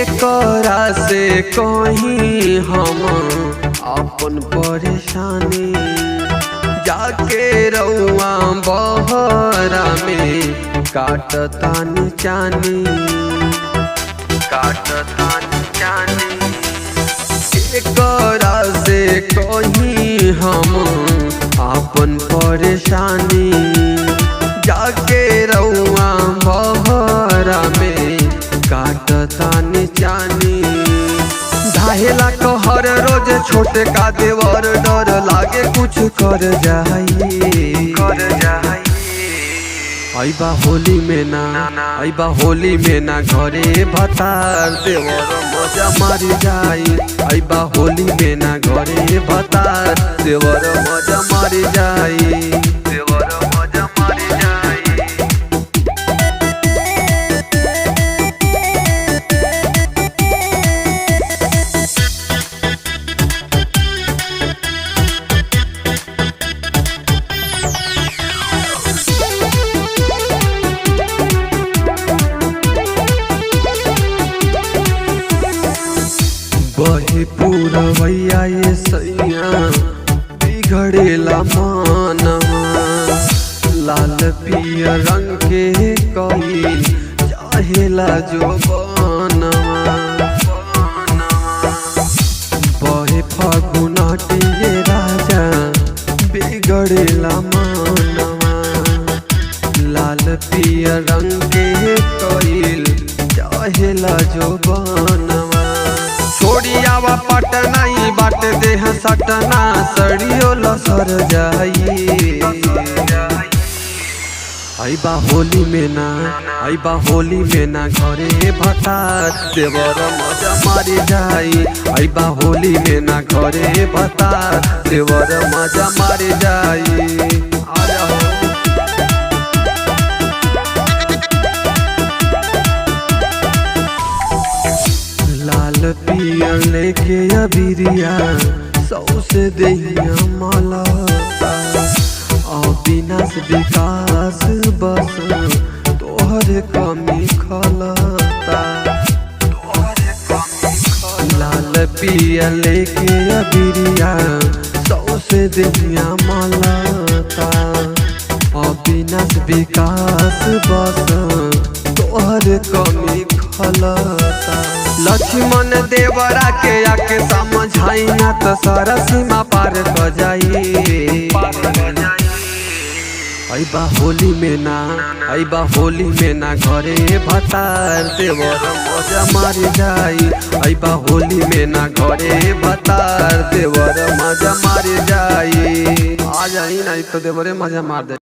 एकरा से कहीं हम अपन परेशानी जाके रउआ बहरा में काटतानी चानी एकरा से कहीं हम अपन परेशानी जाके रउआ बहरा में काटतानी चानी धाहेला कहर रोज छोटे का देवर डर लागे कुछ कर जाई आइबा होली में ना घरे भतार देवर मजा मारी जाई आइबा होली में ना घरे भतार देवर मजा मारी जाई बहे पूरवैया ये सैया बिगड़ेला मानवा लाल पिया रंग के कईल चाहेला जो बनवा बहे फगुनाटी ये राजा बिगड़ेला मानवा लाल पिया रंग के कईल चाहेला जो बनवा छोड़ियावा पटना बाट देह सटना सड़ियो लसर जाई आइबा होली में ना घरे भतार देवर मजा मारी जाई आइबा होली में ना घरे भतार देवर मजा मारी जाई लाल पिया लेके अबिरिया सौसे दहिया मालता अविनाश विकास बस तोहर कमी खलता लाल पिया लेके अबिरिया सौसे दहिया मालता अविनाश विकास बस तोहर कमी खलता लक्ष्मण देवरा के आके समझाई ना तो सारा सीमा पार कर जाई आइबा होली में ना घरे भतार देवर मजा मारी जाई आइबा होली में ना घरे भतार देवर मजा मारी जाई आ जाई नहीं तो देवरे मजा मार दे।